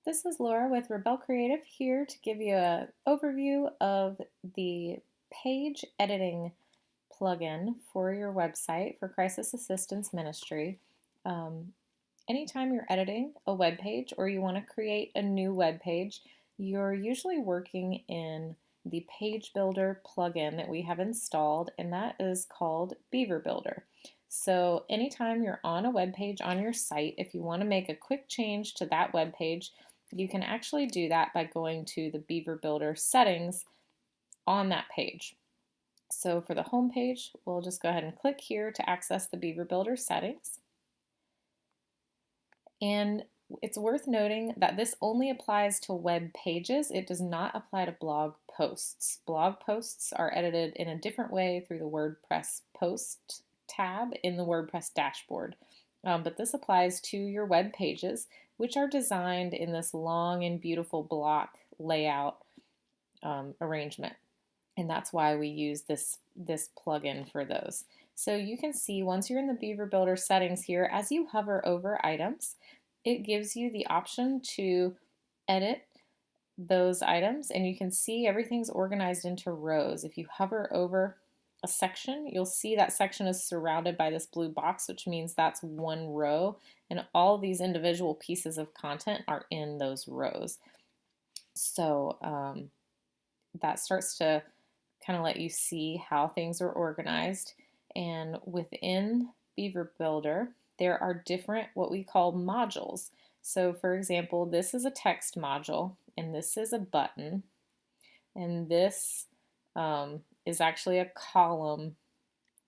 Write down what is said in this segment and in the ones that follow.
This is Laura with Rebel Creative here to give you an overview of the page editing plugin for your website for Crisis Assistance Ministry. Anytime you're editing a web page or you want to create a new web page, you're usually working in the Page Builder plugin that we have installed, and that is called Beaver Builder. So anytime you're on a web page on your site, if you want to make a quick change to that web page, you can actually do that by going to the Beaver Builder settings on that page. So for the home page, we'll just go ahead and click here to access the Beaver Builder settings. And it's worth noting that this only applies to web pages. It does not apply to blog posts. Blog posts are edited in a different way through the WordPress post tab in the WordPress dashboard. But this applies to your web pages, which are designed in this long and beautiful block layout arrangement. And that's why we use this plugin for those. So you can see once you're in the Beaver Builder settings here, as you hover over items, it gives you the option to edit those items, and you can see everything's organized into rows. If you hover over a section, you'll see that section is surrounded by this blue box, which means that's one row, and all these individual pieces of content are in those rows. So that starts to kind of let you see how things are organized. And within Beaver Builder, there are different what we call modules. So for example, this is a text module, and this is a button, and this is actually a column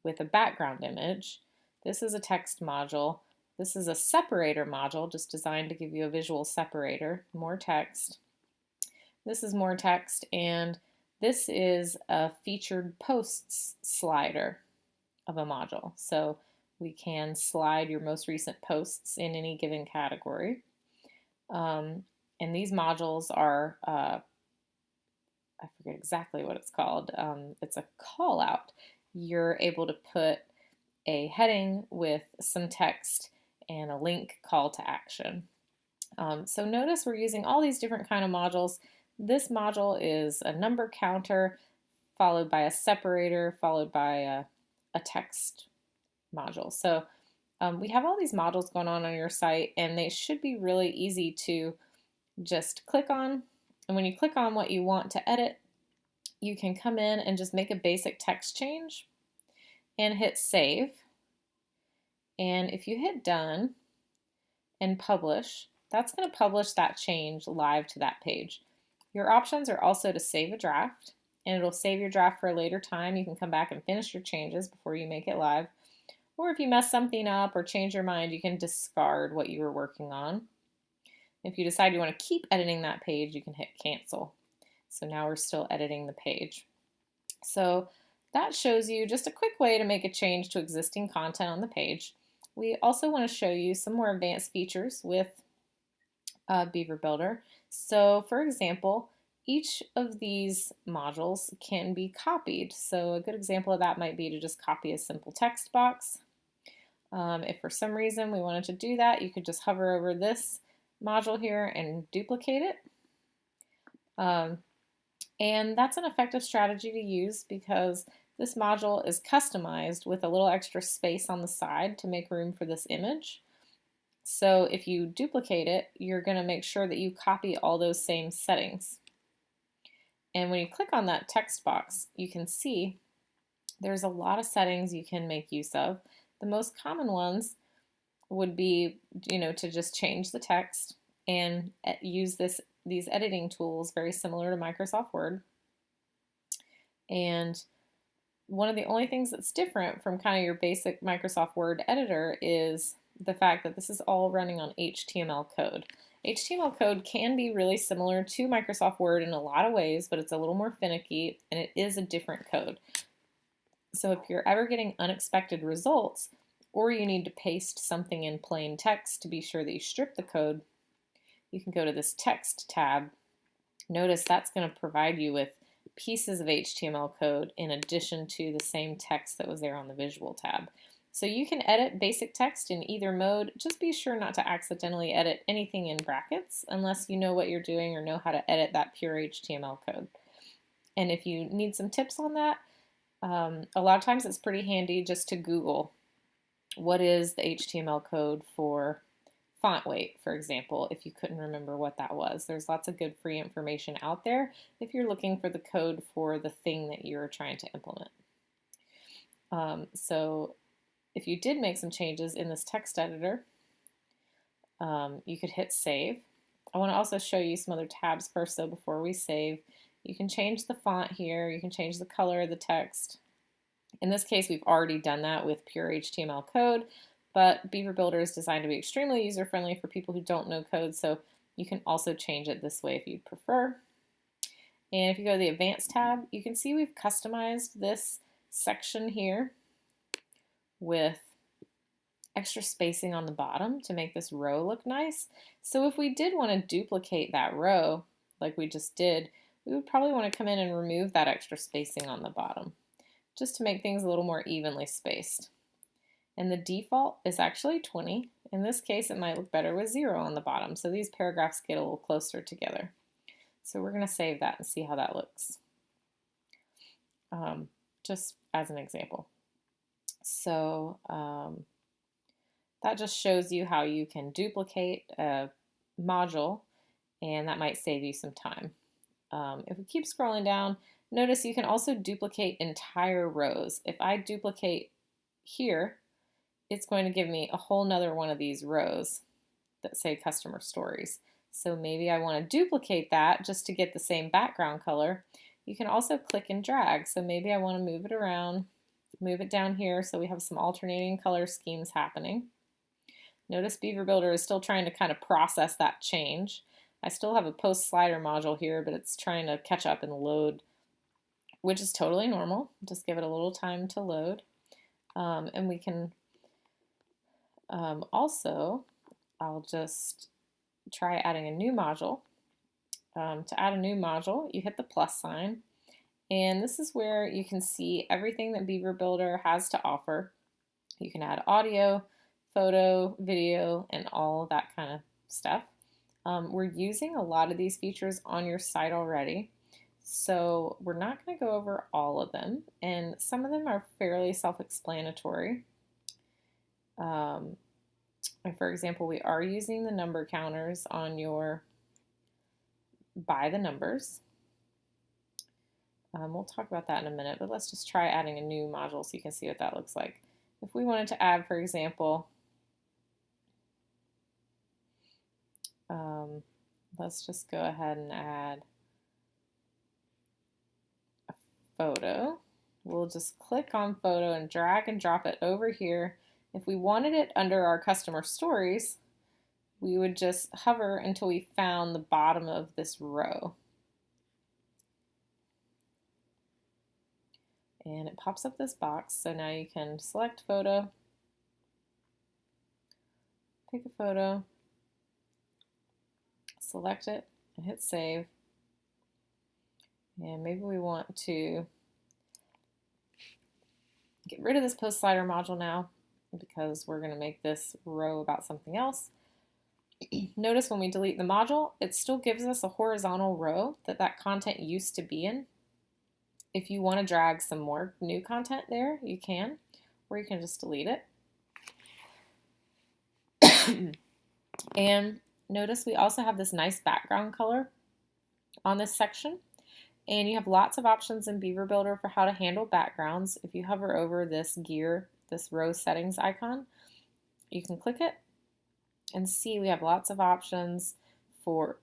with a background image. This is a text module. This is a separator module, just designed to give you a visual separator, more text. This is more text, and this is a featured posts slider of a module. So we can slide your most recent posts in any given category. And these modules are I forget exactly what it's called. It's a call out. You're able to put a heading with some text and a link call to action. So notice we're using all these different kind of modules. This module is a number counter followed by a separator followed by a text module. So we have all these modules going on your site, and they should be really easy to just click on. And when you click on what you want to edit, you can come in and just make a basic text change and hit save. And if you hit done and publish, that's going to publish that change live to that page. Your options are also to save a draft, and it'll save your draft for a later time. You can come back and finish your changes before you make it live. Or if you mess something up or change your mind, you can discard what you were working on. If you decide you want to keep editing that page, you can hit cancel. So now we're still editing the page. So that shows you just a quick way to make a change to existing content on the page. We also want to show you some more advanced features with Beaver Builder. So for example, each of these modules can be copied. So a good example of that might be to just copy a simple text box. If for some reason we wanted to do that, you could just hover over this module here and duplicate it. And that's an effective strategy to use because this module is customized with a little extra space on the side to make room for this image. So if you duplicate it, you're going to make sure that you copy all those same settings. And when you click on that text box, you can see there's a lot of settings you can make use of. The most common ones would be, to just change the text and use these editing tools very similar to Microsoft Word. And one of the only things that's different from kind of your basic Microsoft Word editor is the fact that this is all running on HTML code. HTML code can be really similar to Microsoft Word in a lot of ways, but it's a little more finicky and it is a different code. So if you're ever getting unexpected results, or you need to paste something in plain text to be sure that you strip the code, you can go to this text tab. Notice that's going to provide you with pieces of HTML code in addition to the same text that was there on the visual tab. So you can edit basic text in either mode. Just be sure not to accidentally edit anything in brackets unless you know what you're doing or know how to edit that pure HTML code. And if you need some tips on that, a lot of times it's pretty handy just to Google what is the HTML code for font weight, for example, if you couldn't remember what that was. There's lots of good free information out there if you're looking for the code for the thing that you're trying to implement. So if you did make some changes in this text editor, you could hit save. I want to also show you some other tabs first though before we save. You can change the font here, you can change the color of the text. In this case, we've already done that with pure HTML code, but Beaver Builder is designed to be extremely user-friendly for people who don't know code, so you can also change it this way if you'd prefer. And if you go to the Advanced tab, you can see we've customized this section here with extra spacing on the bottom to make this row look nice. So if we did want to duplicate that row, like we just did, we would probably want to come in and remove that extra spacing on the bottom, just to make things a little more evenly spaced. And the default is actually 20. In this case, it might look better with 0 on the bottom, so these paragraphs get a little closer together. So we're going to save that and see how that looks, just as an example. So that just shows you how you can duplicate a module, and that might save you some time. If we keep scrolling down, notice you can also duplicate entire rows. If I duplicate here, it's going to give me a whole nother one of these rows that say customer stories. So maybe I want to duplicate that just to get the same background color. You can also click and drag. So maybe I want to move it around, move it down here so we have some alternating color schemes happening. Notice Beaver Builder is still trying to kind of process that change. I still have a post slider module here, but it's trying to catch up and load, which is totally normal. Just give it a little time to load. And we can also, I'll just try adding a new module. To add a new module, you hit the plus sign, and this is where you can see everything that Beaver Builder has to offer. You can add audio, photo, video, and all that kind of stuff. We're using a lot of these features on your site already, so we're not going to go over all of them, and some of them are fairly self-explanatory. For example, we are using the number counters on your by the numbers. We'll talk about that in a minute, but let's just try adding a new module so you can see what that looks like. If we wanted to add, for example, let's just go ahead and add a photo. We'll just click on photo and drag and drop it over here. If we wanted it under our customer stories, we would just hover until we found the bottom of this row. And it pops up this box, so now you can select photo, pick a photo, select it, and hit save. And maybe we want to get rid of this post slider module now because we're going to make this row about something else. Notice when we delete the module, it still gives us a horizontal row that content used to be in. If you want to drag some more new content there, you can, or you can just delete it. And notice we also have this nice background color on this section, and you have lots of options in Beaver Builder for how to handle backgrounds. If you hover over this gear, this row settings icon, you can click it and see we have lots of options for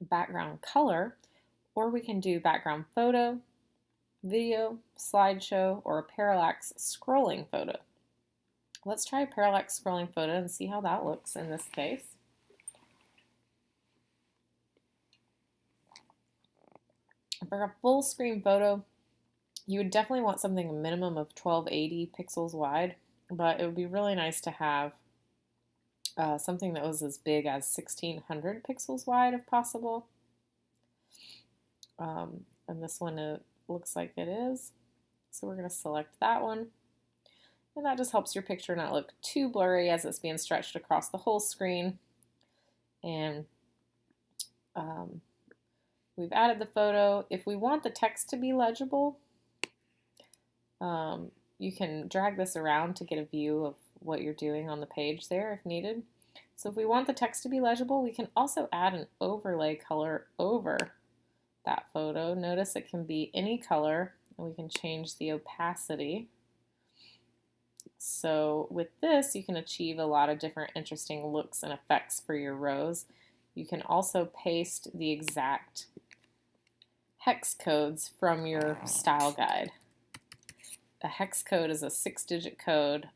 background color, or we can do background photo, video, slideshow, or a parallax scrolling photo. Let's try a parallax scrolling photo and see how that looks in this case. For a full screen photo, you would definitely want something a minimum of 1280 pixels wide, but it would be really nice to have something that was as big as 1600 pixels wide if possible. And this one looks like it is. So we're going to select that one. And that just helps your picture not look too blurry as it's being stretched across the whole screen. And we've added the photo. If we want the text to be legible, you can drag this around to get a view of what you're doing on the page there if needed. So if we want the text to be legible, we can also add an overlay color over that photo. Notice it can be any color, and we can change the opacity. So with this, you can achieve a lot of different interesting looks and effects for your rows. You can also paste the exact hex codes from your style guide. A hex code is a 6-digit code,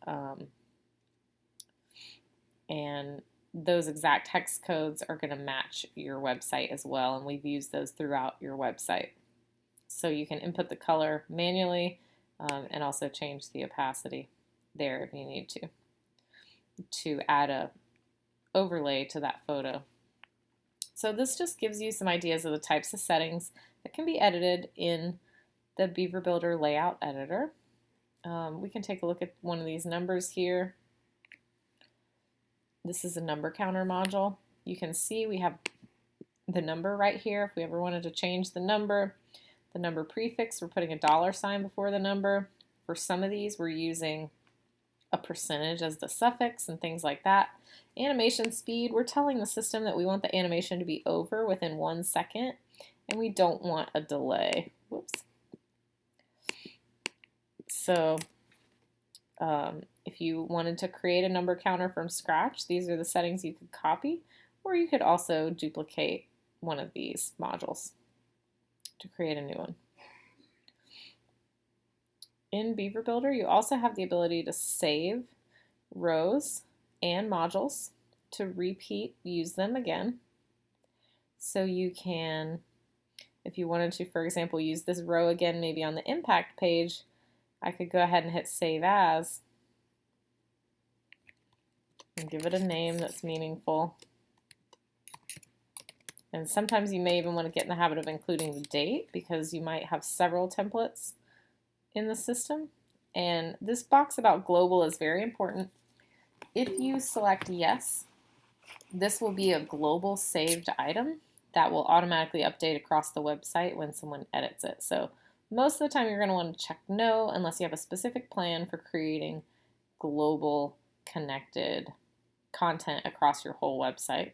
and those exact hex codes are going to match your website as well, and we've used those throughout your website. So you can input the color manually and also change the opacity there if you need to add a overlay to that photo. So this just gives you some ideas of the types of settings that can be edited in the Beaver Builder layout editor. We can take a look at one of these numbers here. This is a number counter module. You can see we have the number right here. If we ever wanted to change the number prefix, we're putting a $sign before the number. For some of these, we're using a percentage as the suffix and things like that. Animation speed, we're telling the system that we want the animation to be over within 1 second, and we don't want a delay. Whoops. So if you wanted to create a number counter from scratch, these are the settings you could copy, or you could also duplicate one of these modules to create a new one. In Beaver Builder, you also have the ability to save rows and modules to use them again. So you can, if you wanted to, for example, use this row again, maybe on the impact page, I could go ahead and hit Save As and give it a name that's meaningful. And sometimes you may even want to get in the habit of including the date because you might have several templates in the system. And this box about global is very important. If you select yes, this will be a global saved item that will automatically update across the website when someone edits it. So most of the time you're going to want to check no unless you have a specific plan for creating global connected content across your whole website.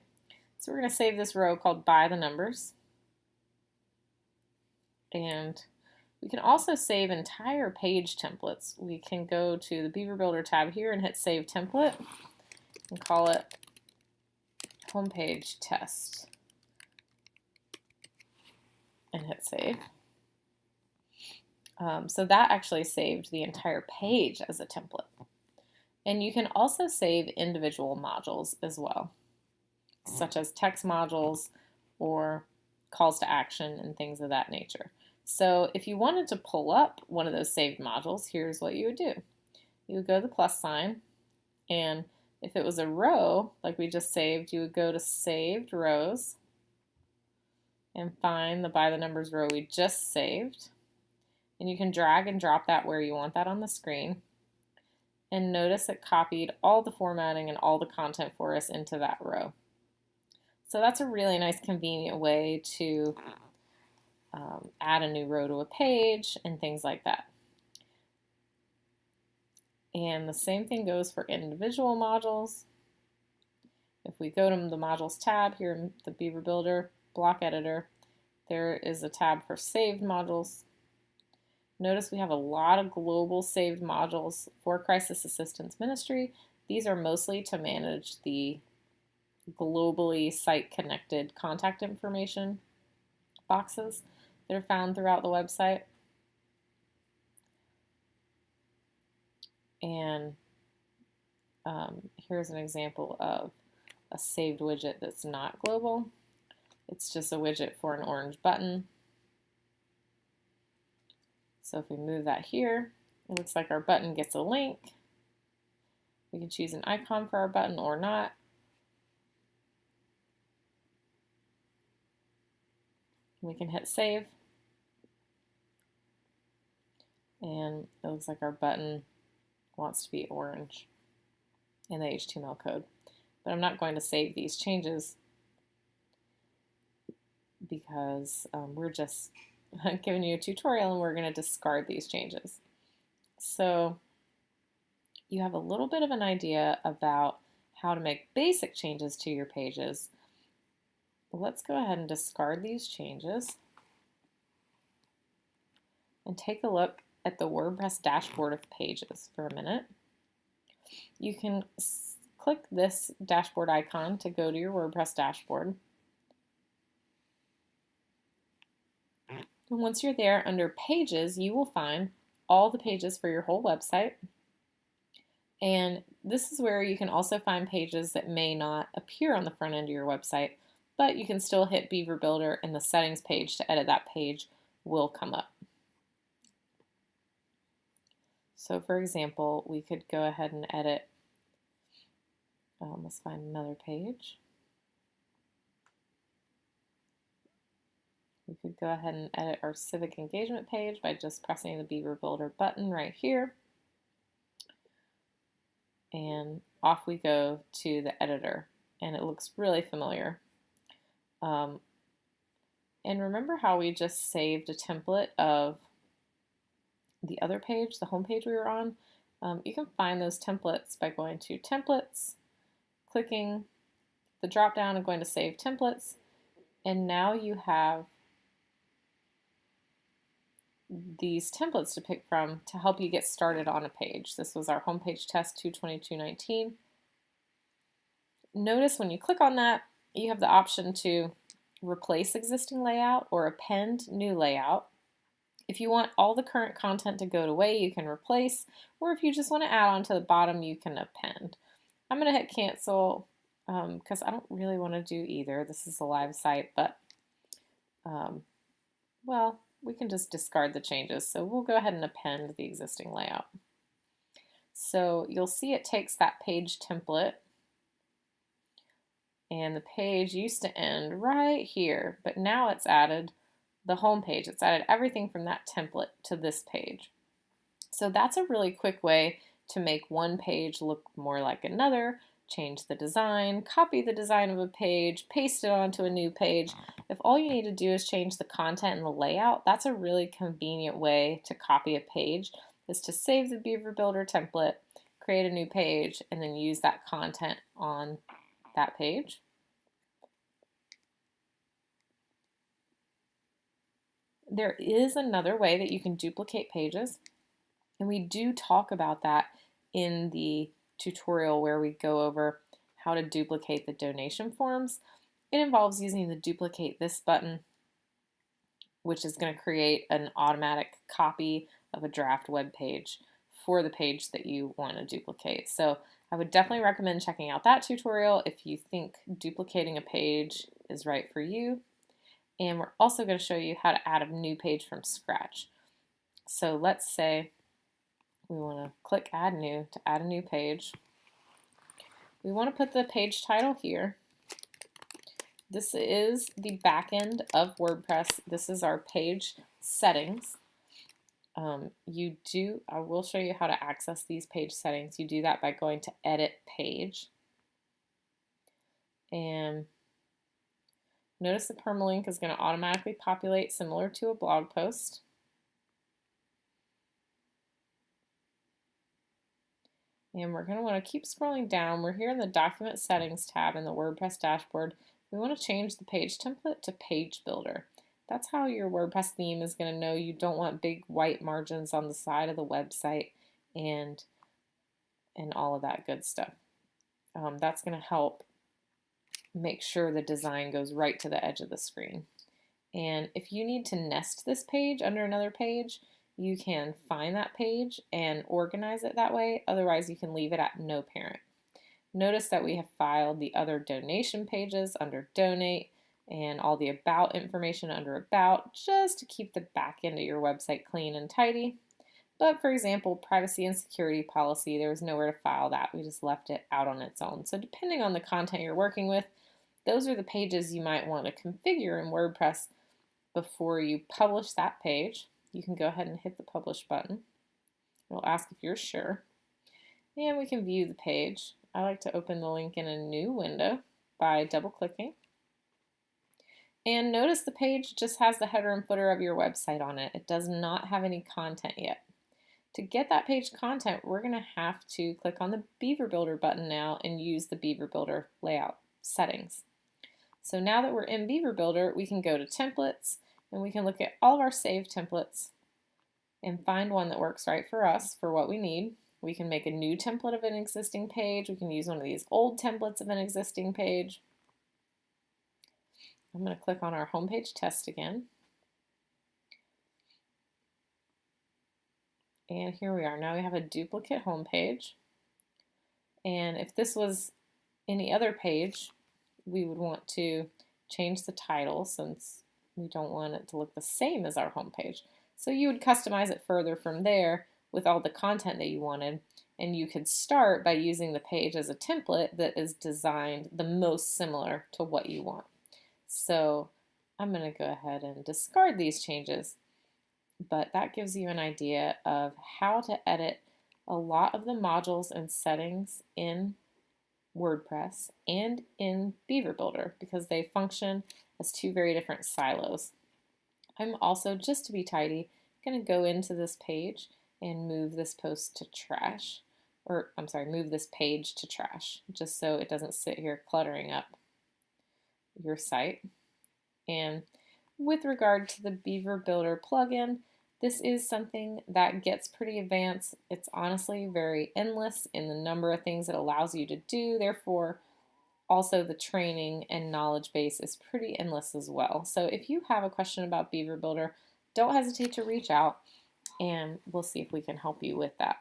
So we're going to save this row called by the numbers. And we can also save entire page templates. We can go to the Beaver Builder tab here and hit Save Template and call it Homepage Test and hit Save. So that actually saved the entire page as a template. And you can also save individual modules as well, such as text modules or calls to action and things of that nature. So if you wanted to pull up one of those saved modules, here's what you would do. You would go to the plus sign, and if it was a row, like we just saved, you would go to Saved Rows and find the by the numbers row we just saved. And you can drag and drop that where you want that on the screen. And notice it copied all the formatting and all the content for us into that row. So that's a really nice convenient way to add a new row to a page and things like that. And the same thing goes for individual modules. If we go to the Modules tab here in the Beaver Builder block editor, there is a tab for saved modules. Notice we have a lot of global saved modules for Crisis Assistance Ministry. These are mostly to manage the globally site-connected contact information boxes that are found throughout the website. And here's an example of a saved widget that's not global. It's just a widget for an orange button. So if we move that here, it looks like our button gets a link. We can choose an icon for our button or not. We can hit save. And it looks like our button wants to be orange in the HTML code. But I'm not going to save these changes because we're just giving you a tutorial and we're going to discard these changes. So you have a little bit of an idea about how to make basic changes to your pages. Let's go ahead and discard these changes and take a look at the WordPress dashboard of pages for a minute. You can click this dashboard icon to go to your WordPress dashboard. And once you're there, under Pages, you will find all the pages for your whole website. And this is where you can also find pages that may not appear on the front end of your website, but you can still hit Beaver Builder and the settings page to edit that page will come up. So for example, we could go ahead and edit, let's find another page. We could go ahead and edit our civic engagement page by just pressing the Beaver Builder button right here. And off we go to the editor, and it looks really familiar. And remember how we just saved a template of the other page, the home page we were on? You can find those templates by going to Templates, clicking the drop down and going to Save Templates, and now you have these templates to pick from to help you get started on a page. This was our homepage test 222.19. Notice when you click on that, you have the option to replace existing layout or append new layout. If you want all the current content to go away, you can replace, or if you just want to add on to the bottom, you can append. I'm going to hit cancel because I don't really want to do either. This is a live site, but well, we can just discard the changes. So we'll go ahead and append the existing layout. So you'll see it takes that page template, and the page used to end right here, but now it's added the home page. It's added everything from that template to this page. So that's a really quick way to make one page look more like another, change the design, copy the design of a page, paste it onto a new page. If all you need to do is change the content and the layout, that's a really convenient way to copy a page, is to save the Beaver Builder template, create a new page, and then use that content on that page. There is another way that you can duplicate pages, and we do talk about that in the tutorial where we go over how to duplicate the donation forms. It involves using the duplicate this button, which is going to create an automatic copy of a draft web page for the page that you want to duplicate. So I would definitely recommend checking out that tutorial if you think duplicating a page is right for you. And we're also going to show you how to add a new page from scratch. So let's say we want to click Add New to add a new page. We want to put the page title here. This is the back end of WordPress. This is our page settings. I will show you how to access these page settings. You do that by going to Edit Page. And notice the permalink is going to automatically populate similar to a blog post. And we're going to want to keep scrolling down. We're here in the Document Settings tab in the WordPress dashboard. We want to change the page template to Page Builder. That's how your WordPress theme is going to know you don't want big white margins on the side of the website and all of that good stuff. That's going to help make sure the design goes right to the edge of the screen. And if you need to nest this page under another page, you can find that page and organize it that way. Otherwise, you can leave it at no parent. Notice that we have filed the other donation pages under Donate and all the About information under About, just to keep the back end of your website clean and tidy. But for example, privacy and security policy, there was nowhere to file that. We just left it out on its own. So depending on the content you're working with, those are the pages you might want to configure in WordPress before you publish that page. You can go ahead and hit the Publish button. It'll ask if you're sure. And we can view the page. I like to open the link in a new window by double-clicking. And notice the page just has the header and footer of your website on it. It does not have any content yet. To get that page content, we're going to have to click on the Beaver Builder button now and use the Beaver Builder layout settings. So now that we're in Beaver Builder, we can go to templates and we can look at all of our saved templates and find one that works right for us for what we need. We can make a new template of an existing page. We can use one of these old templates of an existing page. I'm going to click on our homepage test again. And here we are. Now we have a duplicate homepage. And if this was any other page, we would want to change the title since we don't want it to look the same as our homepage. So you would customize it further from there with all the content that you wanted. And you could start by using the page as a template that is designed the most similar to what you want. So I'm going to go ahead and discard these changes, but that gives you an idea of how to edit a lot of the modules and settings in WordPress and in Beaver Builder because they function as two very different silos. I'm also, just to be tidy, going to go into this page and move this post to trash, or I'm sorry, move this page to trash, just so it doesn't sit here cluttering up your site. And with regard to the Beaver Builder plugin, this is something that gets pretty advanced. It's honestly very endless in the number of things it allows you to do. Therefore, also the training and knowledge base is pretty endless as well. So if you have a question about Beaver Builder, don't hesitate to reach out and we'll see if we can help you with that.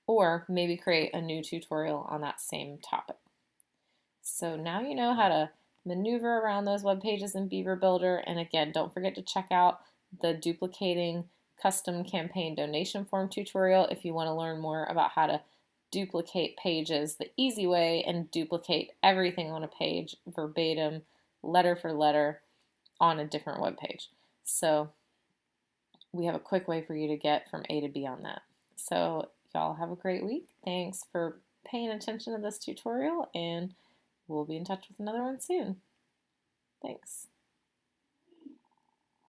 Or maybe create a new tutorial on that same topic. So now you know how to maneuver around those web pages in Beaver Builder. And again, don't forget to check out the duplicating custom campaign donation form tutorial if you want to learn more about how to duplicate pages the easy way and duplicate everything on a page verbatim, letter for letter on a different web page. So we have a quick way for you to get from A to B on that. So y'all have a great week. Thanks for paying attention to this tutorial, and we'll be in touch with another one soon. Thanks.